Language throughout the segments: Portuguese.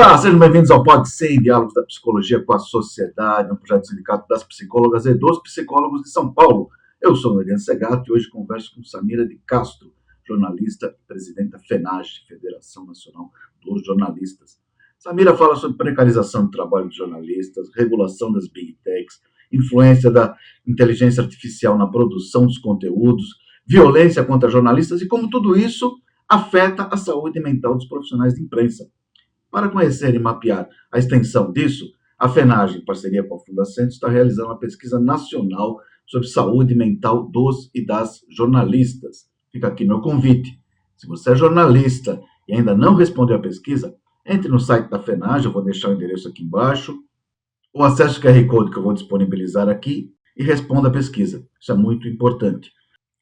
Olá, sejam bem-vindos ao Pode Ser, Diálogos da Psicologia com a Sociedade, um projeto do Sindicato das Psicólogas e dos Psicólogos de São Paulo. Eu sou Norian Segato e hoje converso com Samira de Castro, jornalista e presidente da FENAGE, Federação Nacional dos Jornalistas. Samira fala sobre precarização do trabalho dos jornalistas, regulação das Big Techs, influência da inteligência artificial na produção dos conteúdos, violência contra jornalistas e como tudo isso afeta a saúde mental dos profissionais de imprensa. Para conhecer e mapear a extensão disso, a FENAGE, em parceria com a Fundacentro, está realizando uma pesquisa nacional sobre saúde mental dos e das jornalistas. Fica aqui meu convite. Se você é jornalista e ainda não respondeu à pesquisa, entre no site da FENAGE, eu vou deixar o endereço aqui embaixo, ou acesse o QR Code que eu vou disponibilizar aqui e responda a pesquisa. Isso é muito importante.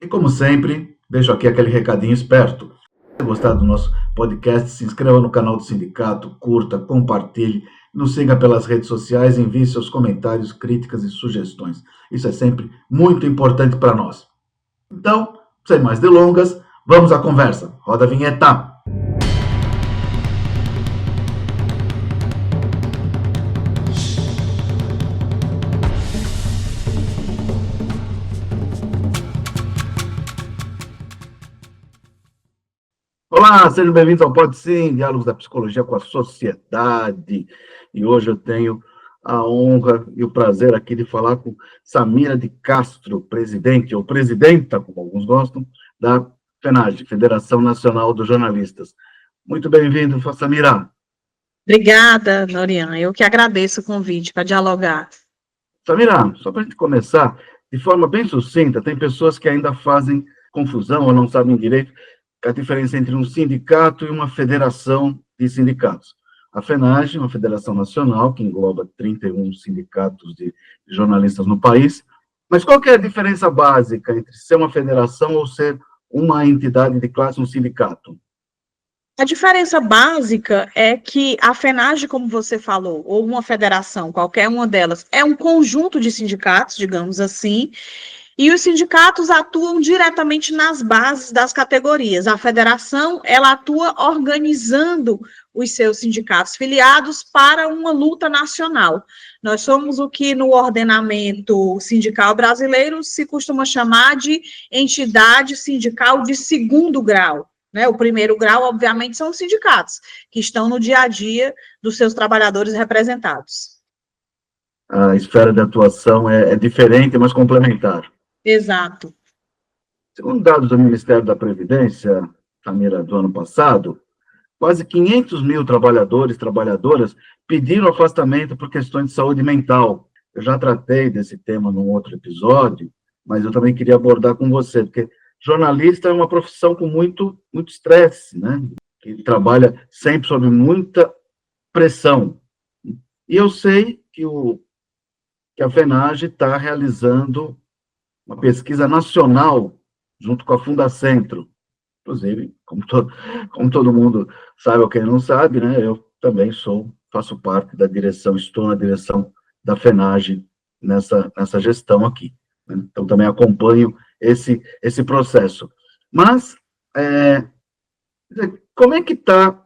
E como sempre, deixo aqui aquele recadinho esperto. Se você gostar do nosso podcast, se inscreva no canal do sindicato, curta, compartilhe, nos siga pelas redes sociais, envie seus comentários, críticas e sugestões. Isso é sempre muito importante para nós. Então, sem mais delongas, vamos à conversa. Roda a vinheta. Olá, sejam bem-vindos ao Pode Sim, Diálogos da Psicologia com a Sociedade. E hoje eu tenho a honra e o prazer aqui de falar com Samira de Castro, presidente, ou presidenta, como alguns gostam, da FENAGE, Federação Nacional dos Jornalistas. Muito bem-vindo, Samira. Obrigada, Norian. Eu que agradeço o convite para dialogar. Samira, só para a gente começar, de forma bem sucinta, tem pessoas que ainda fazem confusão ou não sabem direito a diferença entre um sindicato e uma federação de sindicatos. A FENAGE é uma federação nacional que engloba 31 sindicatos de jornalistas no país, mas qual que é a diferença básica entre ser uma federação ou ser uma entidade de classe, um sindicato? A diferença básica é que a FENAGE, como você falou, ou uma federação, qualquer uma delas, é um conjunto de sindicatos, digamos assim, e os sindicatos atuam diretamente nas bases das categorias. A federação, ela atua organizando os seus sindicatos filiados para uma luta nacional. Nós somos o que no ordenamento sindical brasileiro se costuma chamar de entidade sindical de segundo grau. Né? O primeiro grau, obviamente, são os sindicatos, que estão no dia a dia dos seus trabalhadores representados. A esfera de atuação é diferente, mas complementar. Exato. Segundo dados do Ministério da Previdência, Samira, do ano passado, quase 500 mil trabalhadores e trabalhadoras pediram afastamento por questões de saúde mental. Eu já tratei desse tema num outro episódio, mas eu também queria abordar com você, porque jornalista é uma profissão com muito estresse, né? Que trabalha sempre sob muita pressão. E eu sei que a FENAGE está realizando uma pesquisa nacional junto com a Fundacentro. Inclusive, como todo mundo sabe ou quem não sabe, né, eu também faço parte da direção, estou na direção da FENAGE nessa gestão aqui. Né? Então, também acompanho esse processo. Mas, como é que está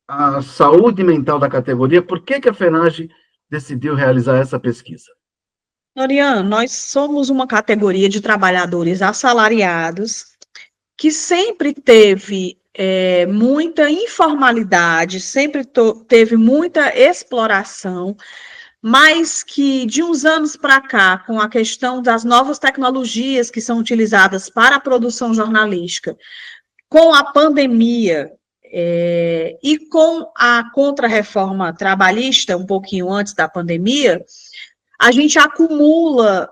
a saúde mental da categoria? Por que a FENAGE decidiu realizar essa pesquisa? Norian, nós somos uma categoria de trabalhadores assalariados que sempre teve muita informalidade, sempre teve muita exploração, mas que de uns anos para cá, com a questão das novas tecnologias que são utilizadas para a produção jornalística, com a pandemia e com a contra-reforma trabalhista, um pouquinho antes da pandemia, a gente acumula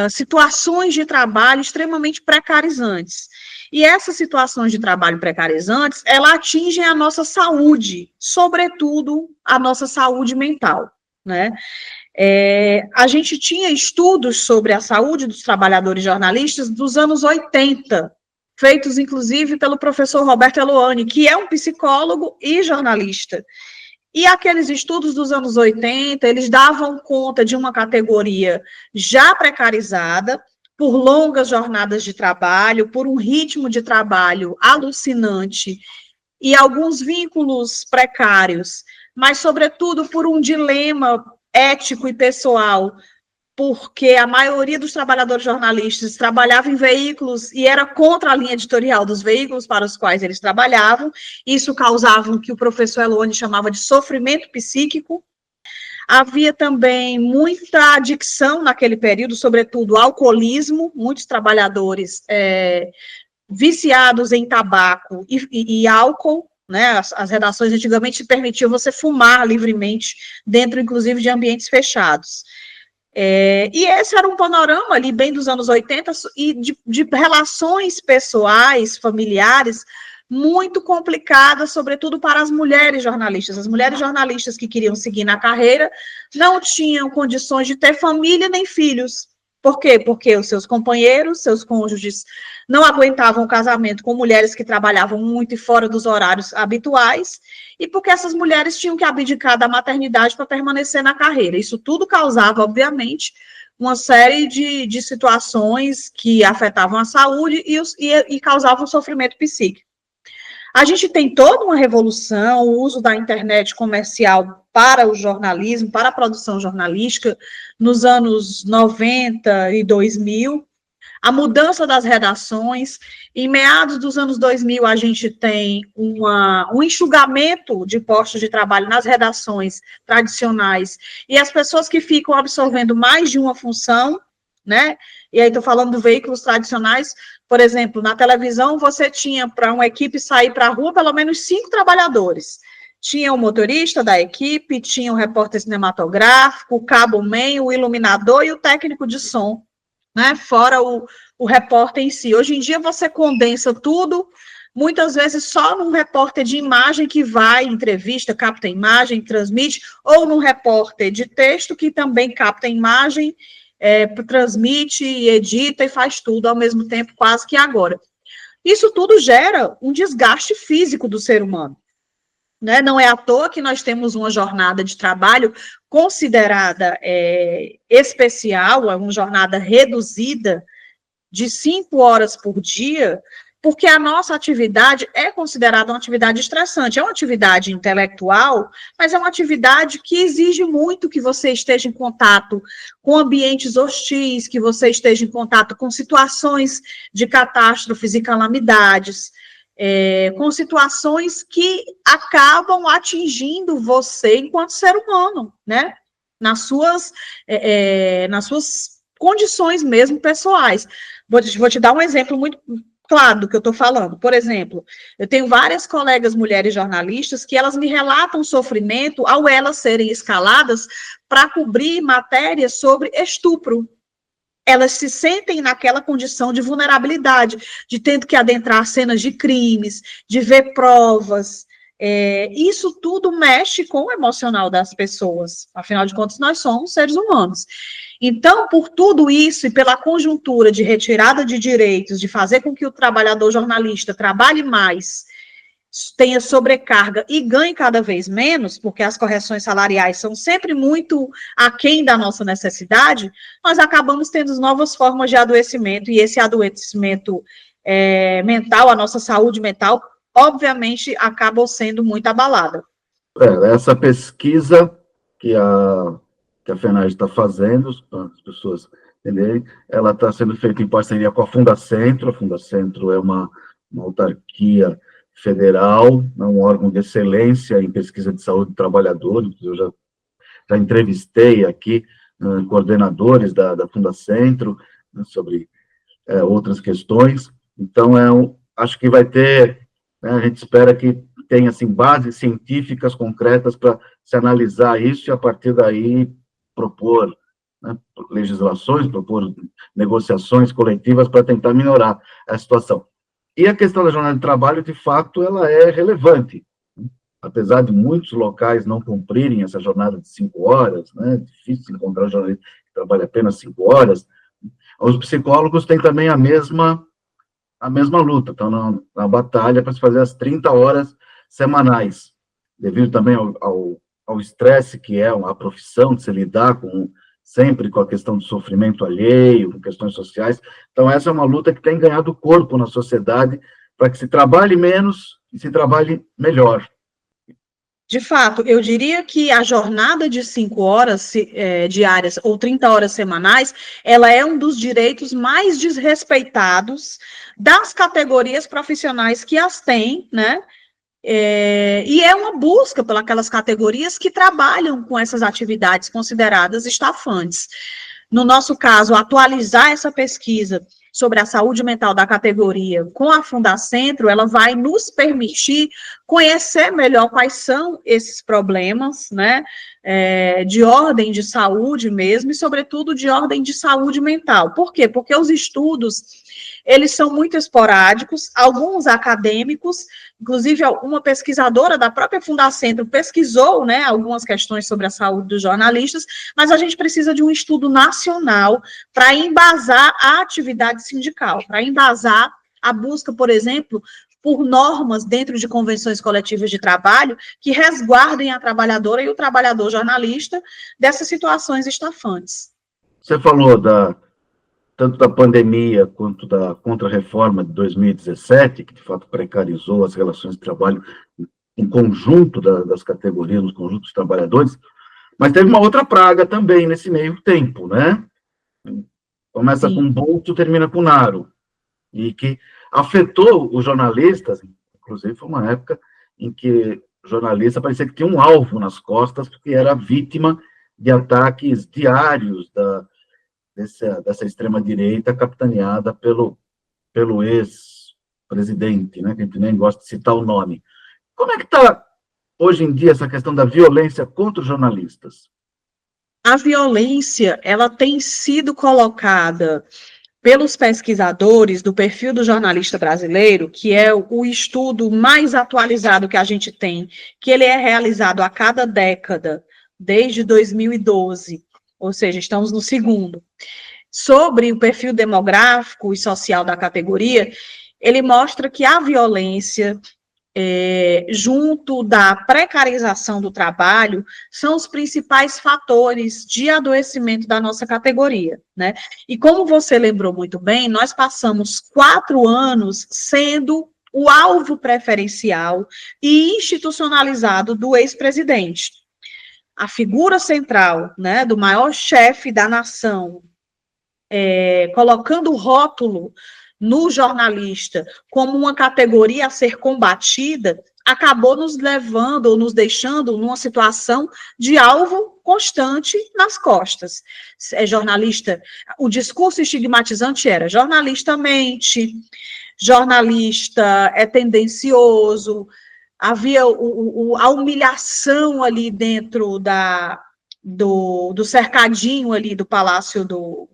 situações de trabalho extremamente precarizantes. E essas situações de trabalho precarizantes, elas atingem a nossa saúde, sobretudo a nossa saúde mental, né? A gente tinha estudos sobre a saúde dos trabalhadores jornalistas dos anos 80, feitos, inclusive, pelo professor Roberto Eloane, que é um psicólogo e jornalista. E aqueles estudos dos anos 80, eles davam conta de uma categoria já precarizada, por longas jornadas de trabalho, por um ritmo de trabalho alucinante e alguns vínculos precários, mas, sobretudo, por um dilema ético e pessoal, porque a maioria dos trabalhadores jornalistas trabalhava em veículos e era contra a linha editorial dos veículos para os quais eles trabalhavam. Isso causava o que o professor Elone chamava de sofrimento psíquico. Havia também muita adicção naquele período, sobretudo alcoolismo, muitos trabalhadores viciados em tabaco e álcool, né? As redações antigamente permitiam você fumar livremente, dentro, inclusive, de ambientes fechados. E esse era um panorama ali, bem dos anos 80, e de relações pessoais, familiares, muito complicadas, sobretudo para as mulheres jornalistas. As mulheres jornalistas que queriam seguir na carreira não tinham condições de ter família nem filhos. Por quê? Porque os seus companheiros, seus cônjuges, não aguentavam o casamento com mulheres que trabalhavam muito e fora dos horários habituais, e porque essas mulheres tinham que abdicar da maternidade para permanecer na carreira. Isso tudo causava, obviamente, uma série de situações que afetavam a saúde e causavam sofrimento psíquico. A gente tem toda uma revolução, o uso da internet comercial para o jornalismo, para a produção jornalística, nos anos 90 e 2000, a mudança das redações. Em meados dos anos 2000, a gente tem um enxugamento de postos de trabalho nas redações tradicionais, e as pessoas que ficam absorvendo mais de uma função, né? E aí estou falando de veículos tradicionais. Por exemplo, na televisão, você tinha, para uma equipe sair para a rua, pelo menos 5 trabalhadores. Tinha o motorista da equipe, tinha o repórter cinematográfico, o cabo-man, o iluminador e o técnico de som, né? Fora o repórter em si. Hoje em dia, você condensa tudo, muitas vezes só num repórter de imagem que vai, entrevista, capta a imagem, transmite, ou num repórter de texto que também capta a imagem, transmite, edita e faz tudo ao mesmo tempo, quase que agora. Isso tudo gera um desgaste físico do ser humano, né? Não é à toa que nós temos uma jornada de trabalho considerada especial, uma jornada reduzida de 5 horas por dia, porque a nossa atividade é considerada uma atividade estressante. É uma atividade intelectual, mas é uma atividade que exige muito que você esteja em contato com ambientes hostis, que você esteja em contato com situações de catástrofes e calamidades, com situações que acabam atingindo você enquanto ser humano, né? Nas suas condições mesmo pessoais. Vou te dar um exemplo muito claro do que eu estou falando. Por exemplo, eu tenho várias colegas mulheres jornalistas que elas me relatam sofrimento ao elas serem escaladas para cobrir matérias sobre estupro. Elas se sentem naquela condição de vulnerabilidade, de tendo que adentrar cenas de crimes, de ver provas. Isso tudo mexe com o emocional das pessoas. Afinal de contas, nós somos seres humanos. Então, por tudo isso e pela conjuntura de retirada de direitos, de fazer com que o trabalhador jornalista trabalhe mais, tenha sobrecarga e ganhe cada vez menos, porque as correções salariais são sempre muito aquém da nossa necessidade, nós acabamos tendo novas formas de adoecimento, e esse adoecimento mental, a nossa saúde mental, obviamente, acaba sendo muito abalada. Essa pesquisa que a FENAGE está fazendo, para as pessoas entenderem, ela está sendo feita em parceria com a Fundacentro. A Fundacentro é uma autarquia federal, um órgão de excelência em pesquisa de saúde do trabalhador. Eu já entrevistei aqui coordenadores da Fundacentro, né, sobre outras questões. Então, acho que vai ter, né, a gente espera que tenha assim, bases científicas concretas para se analisar isso e, a partir daí, propor, né, legislações, propor negociações coletivas para tentar melhorar a situação. E a questão da jornada de trabalho, de fato, ela é relevante. Apesar de muitos locais não cumprirem essa jornada de 5 horas, né, é difícil encontrar um jornalista que trabalha apenas 5 horas, os psicólogos têm também a mesma luta, estão na batalha para se fazer as 30 horas semanais, devido também ao estresse que é a profissão, de se lidar sempre com a questão do sofrimento alheio, com questões sociais. Então, essa é uma luta que tem ganhado corpo na sociedade, para que se trabalhe menos e se trabalhe melhor. De fato, eu diria que a jornada de 5 horas diárias ou 30 horas semanais, ela é um dos direitos mais desrespeitados das categorias profissionais que as têm, né? E é uma busca pelas categorias que trabalham com essas atividades consideradas estafantes. No nosso caso, atualizar essa pesquisa sobre a saúde mental da categoria com a Fundacentro, ela vai nos permitir conhecer melhor quais são esses problemas, né, de ordem de saúde mesmo, e sobretudo de ordem de saúde mental. Por quê? Porque os estudos, eles são muito esporádicos, alguns acadêmicos, inclusive uma pesquisadora da própria Fundacentro pesquisou, né, algumas questões sobre a saúde dos jornalistas, mas a gente precisa de um estudo nacional para embasar a atividade sindical, para embasar a busca, por exemplo, por normas dentro de convenções coletivas de trabalho que resguardem a trabalhadora e o trabalhador jornalista dessas situações estafantes. Você falou tanto da pandemia quanto da contra-reforma de 2017, que de fato precarizou as relações de trabalho em conjunto das categorias, nos conjuntos de trabalhadores, mas teve uma outra praga também nesse meio tempo, né? Começa com Bolso, termina com Naro, e que afetou os jornalistas, inclusive foi uma época em que o jornalista parecia que tinha um alvo nas costas, porque era vítima de ataques diários dessa extrema-direita capitaneada pelo ex-presidente, né, que a gente nem gosta de citar o nome. Como é que está, hoje em dia, essa questão da violência contra os jornalistas? A violência, ela tem sido colocada pelos pesquisadores do perfil do jornalista brasileiro, que é o estudo mais atualizado que a gente tem, que ele é realizado a cada década, desde 2012, ou seja, estamos no segundo, sobre o perfil demográfico e social da categoria, ele mostra que a violência, junto da precarização do trabalho, são os principais fatores de adoecimento da nossa categoria, né? E como você lembrou muito bem, nós passamos 4 anos sendo o alvo preferencial e institucionalizado do ex-presidente. A figura central, né, do maior chefe da nação, colocando o rótulo no jornalista como uma categoria a ser combatida, acabou nos levando ou nos deixando numa situação de alvo constante nas costas. Jornalista, o discurso estigmatizante era: jornalista mente, jornalista é tendencioso, havia a humilhação ali dentro do cercadinho ali do Palácio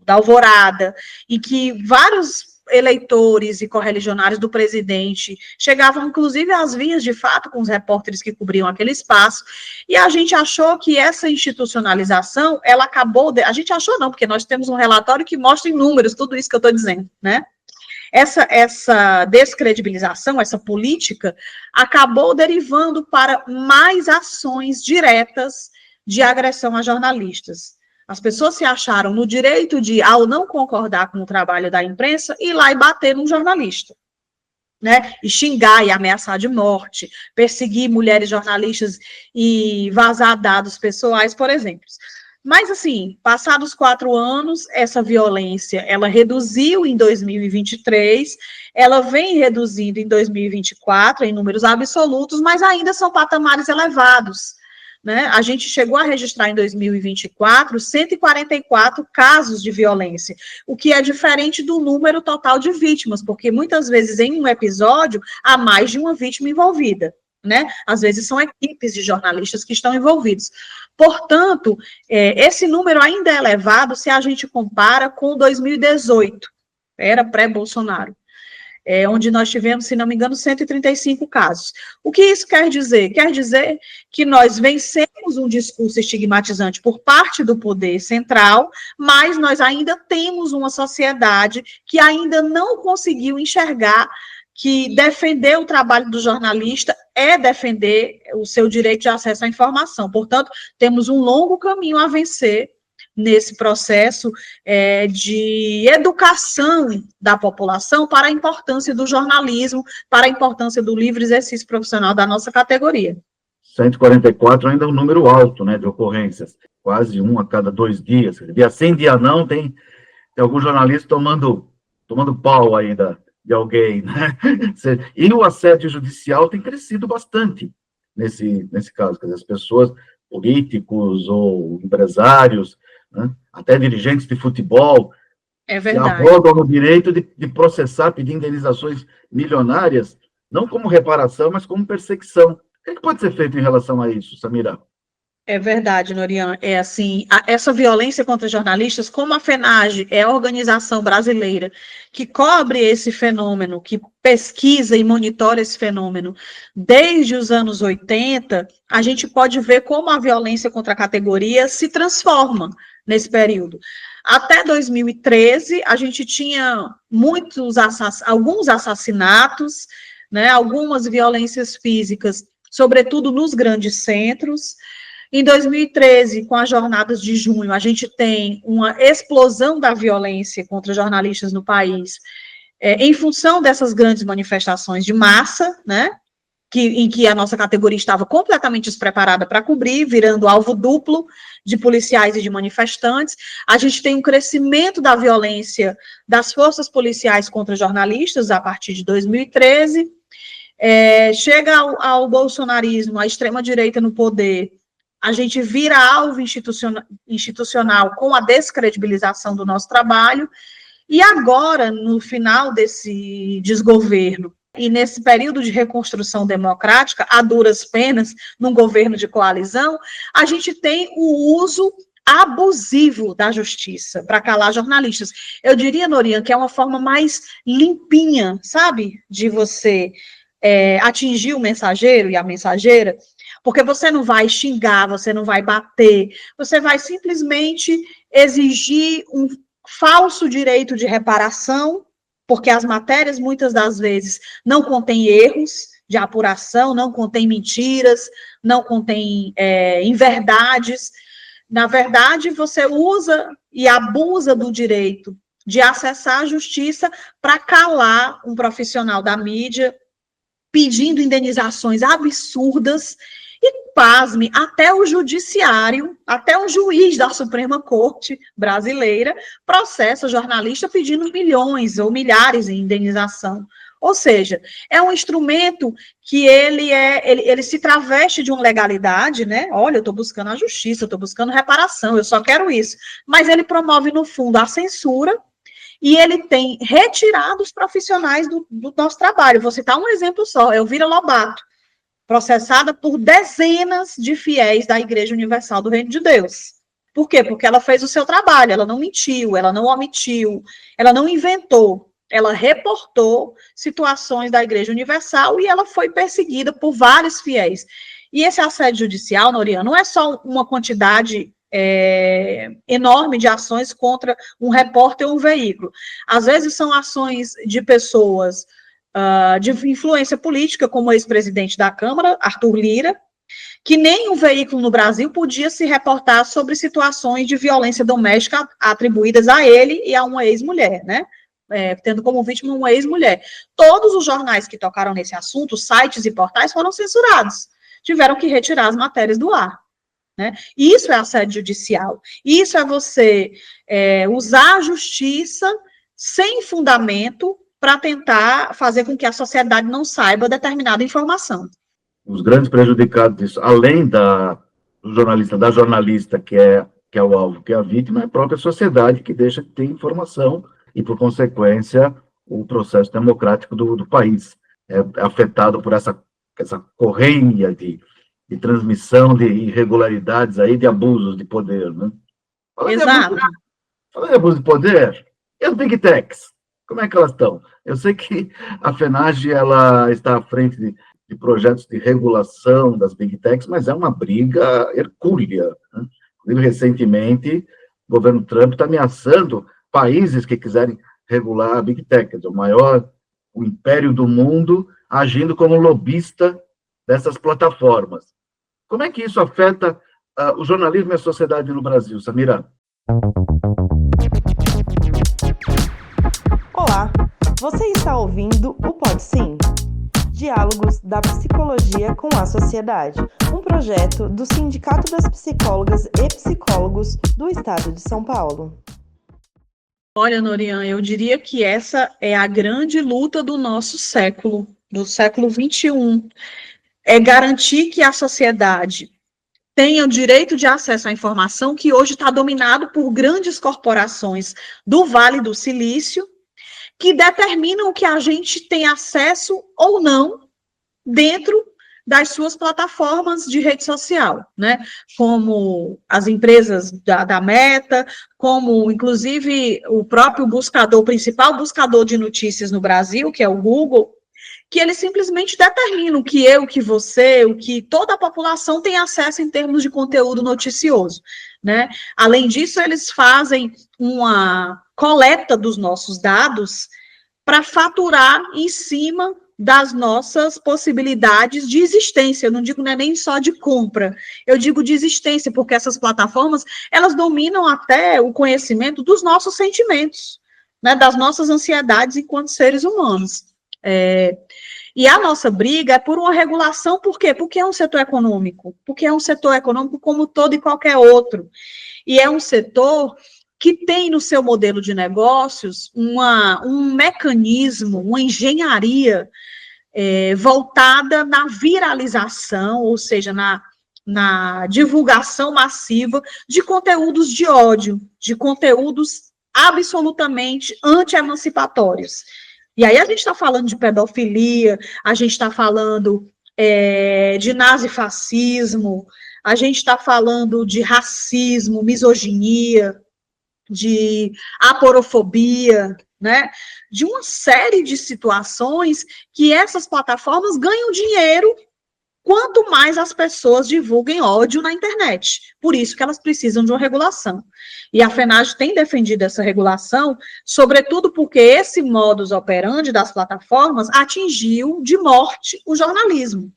da Alvorada, em que vários eleitores e correligionários do presidente chegavam, inclusive, às vias de fato com os repórteres que cobriam aquele espaço, e a gente achou que essa institucionalização, ela acabou, a gente achou não, porque nós temos um relatório que mostra em números tudo isso que eu estou dizendo, né? Essa descredibilização, essa política, acabou derivando para mais ações diretas de agressão a jornalistas. As pessoas se acharam no direito de, ao não concordar com o trabalho da imprensa, ir lá e bater num jornalista, né? E xingar e ameaçar de morte, perseguir mulheres jornalistas e vazar dados pessoais, por exemplo. Mas, assim, passados 4 anos, essa violência, ela reduziu em 2023, ela vem reduzindo em 2024, em números absolutos, mas ainda são patamares elevados, né? A gente chegou a registrar em 2024 144 casos de violência, o que é diferente do número total de vítimas, porque muitas vezes em um episódio há mais de uma vítima envolvida, né? Às vezes são equipes de jornalistas que estão envolvidos. Portanto, esse número ainda é elevado se a gente compara com 2018, era pré-Bolsonaro, onde nós tivemos, se não me engano, 135 casos. O que isso quer dizer? Quer dizer que nós vencemos um discurso estigmatizante por parte do poder central, mas nós ainda temos uma sociedade que ainda não conseguiu enxergar que defender o trabalho do jornalista é defender o seu direito de acesso à informação. Portanto, temos um longo caminho a vencer nesse processo de educação da população para a importância do jornalismo, para a importância do livre exercício profissional da nossa categoria. 144 ainda é um número alto, né, de ocorrências, quase 1 a cada 2 dias. Dia sim, dia não, tem algum jornalista tomando pau aí de alguém, né? E o assédio judicial tem crescido bastante nesse caso, quer dizer, as pessoas, políticos ou empresários, né, até dirigentes de futebol, se abordam no direito de processar, pedir indenizações milionárias, não como reparação, mas como perseguição. O que pode ser feito em relação a isso, Samira? É verdade, Norian. É assim, essa violência contra jornalistas, como a FENAGE é a organização brasileira que cobre esse fenômeno, que pesquisa e monitora esse fenômeno desde os anos 80, a gente pode ver como a violência contra a categoria se transforma nesse período. Até 2013, a gente tinha alguns assassinatos, né, algumas violências físicas, sobretudo nos grandes centros. Em 2013, com as jornadas de junho, a gente tem uma explosão da violência contra jornalistas no país, em função dessas grandes manifestações de massa, né, em que a nossa categoria estava completamente despreparada para cobrir, virando alvo duplo de policiais e de manifestantes. A gente tem um crescimento da violência das forças policiais contra jornalistas a partir de 2013. Chega ao bolsonarismo, a extrema-direita no poder, a gente vira alvo institucional com a descredibilização do nosso trabalho, e agora, no final desse desgoverno, e nesse período de reconstrução democrática, a duras penas, num governo de coalizão, a gente tem o uso abusivo da justiça para calar jornalistas. Eu diria, Norian, que é uma forma mais limpinha, sabe, de você atingir o mensageiro e a mensageira, porque você não vai xingar, você não vai bater, você vai simplesmente exigir um falso direito de reparação, porque as matérias, muitas das vezes, não contêm erros de apuração, não contêm mentiras, não contêm inverdades. Na verdade, você usa e abusa do direito de acessar a justiça para calar um profissional da mídia, pedindo indenizações absurdas, e, pasme, até o judiciário, até um juiz da Suprema Corte brasileira processa o jornalista pedindo milhões ou milhares em indenização. Ou seja, é um instrumento que ele se traveste de uma legalidade, né? Olha, eu estou buscando a justiça, eu estou buscando reparação, eu só quero isso. Mas ele promove, no fundo, a censura, e ele tem retirado os profissionais do nosso trabalho. Vou citar um exemplo só, Elvira Lobato, processada por dezenas de fiéis da Igreja Universal do Reino de Deus. Por quê? Porque ela fez o seu trabalho, ela não mentiu, ela não omitiu, ela não inventou, ela reportou situações da Igreja Universal e ela foi perseguida por vários fiéis. E esse assédio judicial, Norian, não é só uma quantidade enorme de ações contra um repórter ou um veículo. Às vezes são ações de pessoas de influência política, como o ex-presidente da Câmara, Arthur Lira, que nem um veículo no Brasil podia se reportar sobre situações de violência doméstica atribuídas a ele e a uma ex-mulher, né? Tendo como vítima uma ex-mulher. Todos os jornais que tocaram nesse assunto, sites e portais, foram censurados. Tiveram que retirar as matérias do ar. Né? Isso é assédio judicial. Isso é você usar a justiça sem fundamento para tentar fazer com que a sociedade não saiba determinada informação. Os grandes prejudicados disso, além do jornalista, da jornalista que é o alvo, que é a vítima, é a própria sociedade que deixa de ter informação e, por consequência, o processo democrático do país é afetado por essa corrente de transmissão de irregularidades aí, de abusos de poder, né? Exato. Falando de abuso de poder, e as Big Techs? Como é que elas estão? Eu sei que a FENAGE ela está à frente de projetos de regulação das Big Techs, mas é uma briga hercúlea, né? Inclusive, recentemente, o governo Trump está ameaçando países que quiserem regular a Big Tech, o império do mundo, agindo como lobista dessas plataformas. Como é que isso afeta o jornalismo e a sociedade no Brasil, Samira? Olá, você está ouvindo o Pode Sim, Diálogos da Psicologia com a Sociedade, um projeto do Sindicato das Psicólogas e Psicólogos do Estado de São Paulo. Olha, Norian, eu diria que essa é a grande luta do nosso século, do século XXI, é garantir que a sociedade tenha o direito de acesso à informação, que hoje está dominado por grandes corporações do Vale do Silício, que determinam o que a gente tem acesso ou não dentro das suas plataformas de rede social, né? Como as empresas da Meta, como, inclusive, o próprio buscador, o principal buscador de notícias no Brasil, que é o Google, que eles simplesmente determinam que eu, que você, o que toda a população tem acesso em termos de conteúdo noticioso, né? Além disso, eles fazem uma coleta dos nossos dados para faturar em cima das nossas possibilidades de existência. Eu não digo nem só de compra, eu digo de existência, porque essas plataformas, elas dominam até o conhecimento dos nossos sentimentos, né, das nossas ansiedades enquanto seres humanos. E a nossa briga é por uma regulação, por quê? Porque é um setor econômico, porque é um setor econômico como todo e qualquer outro, e é um setor que tem no seu modelo de negócios um mecanismo, uma engenharia voltada na viralização, ou seja, na divulgação massiva de conteúdos de ódio, de conteúdos absolutamente anti-emancipatórios. E aí a gente está falando de pedofilia, a gente está falando de nazifascismo, a gente está falando de racismo, misoginia, de aporofobia, né? De uma série de situações que essas plataformas ganham dinheiro quanto mais as pessoas divulguem ódio na internet. Por isso que elas precisam de uma regulação. E a FENAGE tem defendido essa regulação, sobretudo porque esse modus operandi das plataformas atingiu de morte o jornalismo.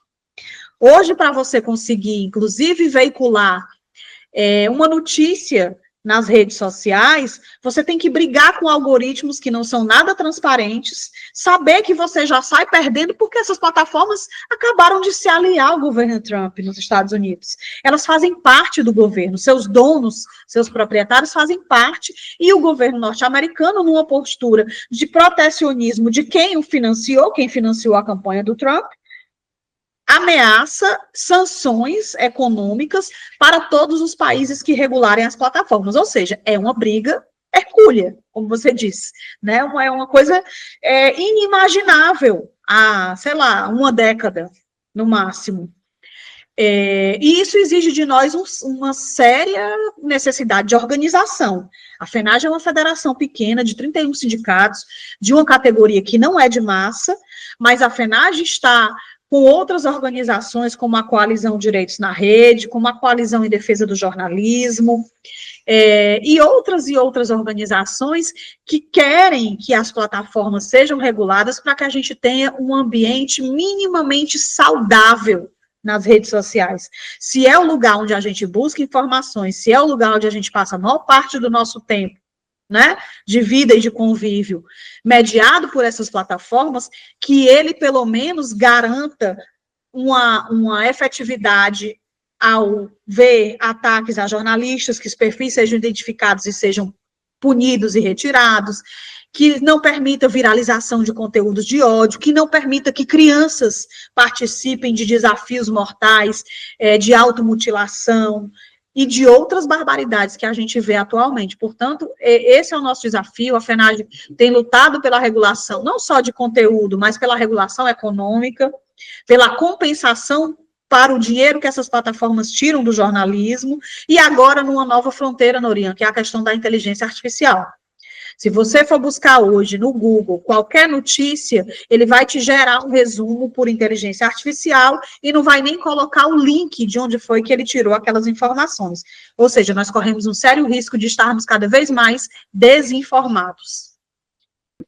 Hoje, para você conseguir, inclusive, veicular uma notícia nas redes sociais, você tem que brigar com algoritmos que não são nada transparentes, saber que você já sai perdendo, porque essas plataformas acabaram de se aliar ao governo Trump nos Estados Unidos. Elas fazem parte do governo, seus donos, seus proprietários fazem parte, e o governo norte-americano, numa postura de protecionismo de quem financiou a campanha do Trump, ameaça sanções econômicas para todos os países que regularem as plataformas, ou seja, é uma briga hercúlea, como você disse, né? É uma coisa inimaginável há, sei lá, uma década, no máximo. E isso exige de nós uma séria necessidade de organização. A FENAGE é uma federação pequena de 31 sindicatos, de uma categoria que não é de massa, mas a FENAGE está com outras organizações, como a Coalizão Direitos na Rede, como a Coalizão em Defesa do Jornalismo, e outras organizações que querem que as plataformas sejam reguladas para que a gente tenha um ambiente minimamente saudável nas redes sociais. Se é o lugar onde a gente busca informações, se é o lugar onde a gente passa a maior parte do nosso tempo, né, de vida e de convívio, mediado por essas plataformas, que ele, pelo menos, garanta uma efetividade ao ver ataques a jornalistas, que os perfis sejam identificados e sejam punidos e retirados, que não permita viralização de conteúdos de ódio, que não permita que crianças participem de desafios mortais, de automutilação, e de outras barbaridades que a gente vê atualmente. Portanto, esse é o nosso desafio. A FENAGE tem lutado pela regulação, não só de conteúdo, mas pela regulação econômica, pela compensação para o dinheiro que essas plataformas tiram do jornalismo, e agora numa nova fronteira, Norian, que é a questão da inteligência artificial. Se você for buscar hoje no Google qualquer notícia, ele vai te gerar um resumo por inteligência artificial e não vai nem colocar o link de onde foi que ele tirou aquelas informações. Ou seja, nós corremos um sério risco de estarmos cada vez mais desinformados.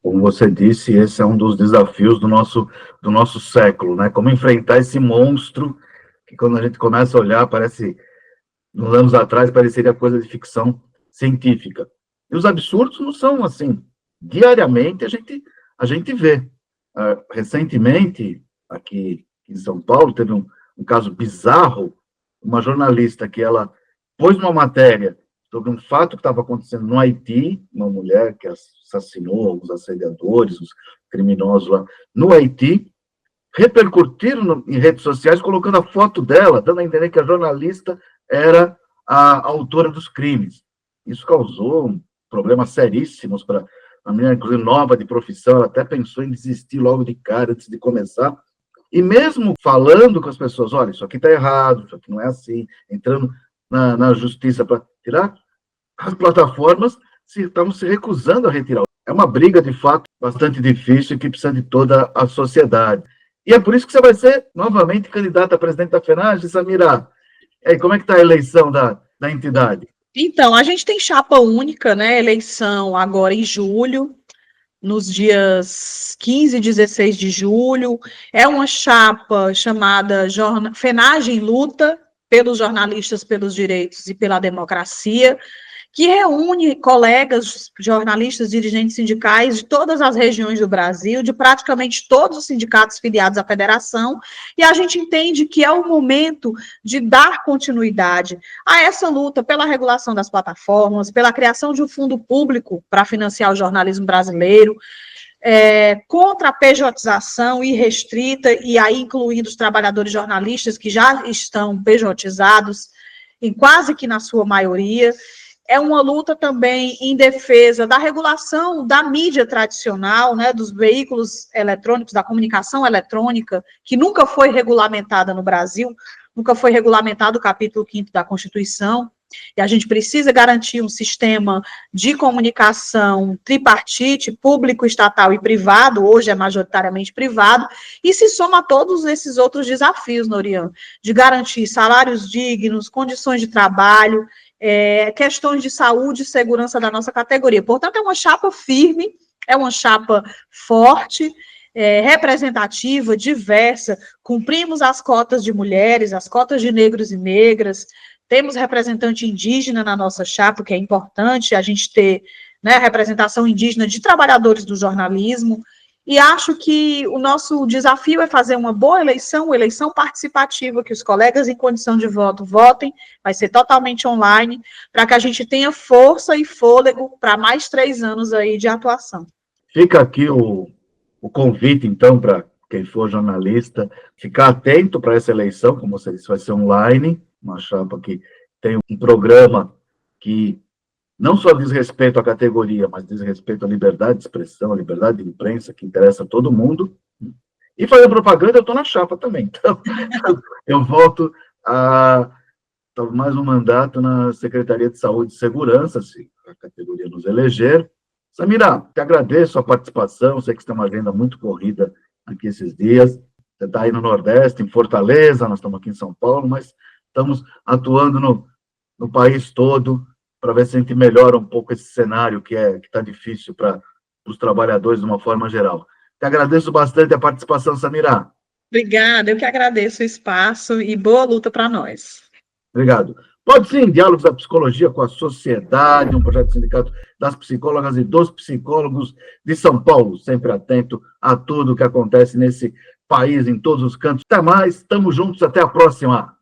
Como você disse, esse é um dos desafios do nosso século, né? Como enfrentar esse monstro que, quando a gente começa a olhar, parece, uns anos atrás, pareceria coisa de ficção científica. E os absurdos não são assim. Diariamente a gente vê. Recentemente, aqui em São Paulo, teve um caso bizarro, uma jornalista que ela pôs uma matéria sobre um fato que estava acontecendo no Haiti, uma mulher que assassinou os assediadores, os criminosos lá no Haiti, repercutiram em redes sociais, colocando a foto dela, dando a entender que a jornalista era a autora dos crimes. Isso causou problemas seríssimos para a menina, inclusive nova de profissão, ela até pensou em desistir logo de cara, antes de começar. E mesmo falando com as pessoas, olha, isso aqui está errado, isso aqui não é assim, entrando na justiça para tirar, as plataformas estavam se recusando a retirar. É uma briga, de fato, bastante difícil, que precisa de toda a sociedade. E é por isso que você vai ser novamente candidata a presidente da FENAGE, Samira. E aí, como é que está a eleição da entidade? Então, a gente tem chapa única, né? Eleição agora em julho, nos dias 15 e 16 de julho. É uma chapa chamada FENAGE em Luta, pelos jornalistas, pelos direitos e pela democracia, que reúne colegas, jornalistas, dirigentes sindicais de todas as regiões do Brasil, de praticamente todos os sindicatos filiados à federação, e a gente entende que é o momento de dar continuidade a essa luta pela regulação das plataformas, pela criação de um fundo público para financiar o jornalismo brasileiro, contra a pejotização irrestrita, e aí incluindo os trabalhadores jornalistas que já estão pejotizados, em quase que na sua maioria. É uma luta também em defesa da regulação da mídia tradicional, né, dos veículos eletrônicos, da comunicação eletrônica, que nunca foi regulamentada no Brasil, nunca foi regulamentado o capítulo 5º da Constituição, e a gente precisa garantir um sistema de comunicação tripartite, público, estatal e privado, hoje é majoritariamente privado, e se soma a todos esses outros desafios, Norian, de garantir salários dignos, condições de trabalho, questões de saúde e segurança da nossa categoria. Portanto, é uma chapa firme, é uma chapa forte, representativa, diversa, cumprimos as cotas de mulheres, as cotas de negros e negras, temos representante indígena na nossa chapa, que é importante a gente ter, né, representação indígena de trabalhadores do jornalismo, e acho que o nosso desafio é fazer uma boa eleição, uma eleição participativa, que os colegas em condição de voto votem, vai ser totalmente online, para que a gente tenha força e fôlego para mais 3 anos aí de atuação. Fica aqui o convite, então, para quem for jornalista, ficar atento para essa eleição, como você disse, vai ser online, uma chapa que tem um programa que não só diz respeito à categoria, mas diz respeito à liberdade de expressão, à liberdade de imprensa, que interessa a todo mundo. E fazer propaganda, eu estou na chapa também. Então, eu volto a mais um mandato na Secretaria de Saúde e Segurança, se a categoria nos eleger. Samira, te agradeço a participação, sei que você tem uma agenda muito corrida aqui esses dias. Você está aí no Nordeste, em Fortaleza, nós estamos aqui em São Paulo, mas estamos atuando no país todo, para ver se a gente melhora um pouco esse cenário que está difícil para os trabalhadores de uma forma geral. Te agradeço bastante a participação, Samira. Obrigada, eu que agradeço o espaço e boa luta para nós. Obrigado. Pode sim, Diálogos da Psicologia com a Sociedade, um projeto do Sindicato das Psicólogas e dos Psicólogos de São Paulo, sempre atento a tudo o que acontece nesse país, em todos os cantos. Até mais, estamos juntos, até a próxima.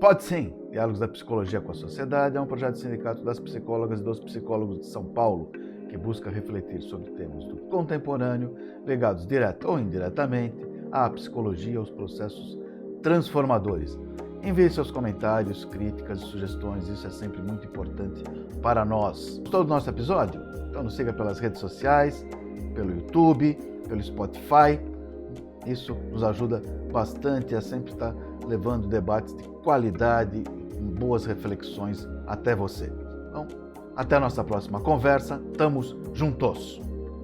Pode sim. Diálogos da Psicologia com a Sociedade é um projeto do Sindicato das Psicólogas e dos Psicólogos de São Paulo, que busca refletir sobre temas do contemporâneo, ligados direta ou indiretamente à psicologia e aos processos transformadores. Envie seus comentários, críticas e sugestões, isso é sempre muito importante para nós. Gostou do nosso episódio? Então nos siga pelas redes sociais, pelo YouTube, pelo Spotify. Isso nos ajuda bastante a sempre estar levando debates de qualidade, boas reflexões até você. Então, até a nossa próxima conversa. Estamos juntos!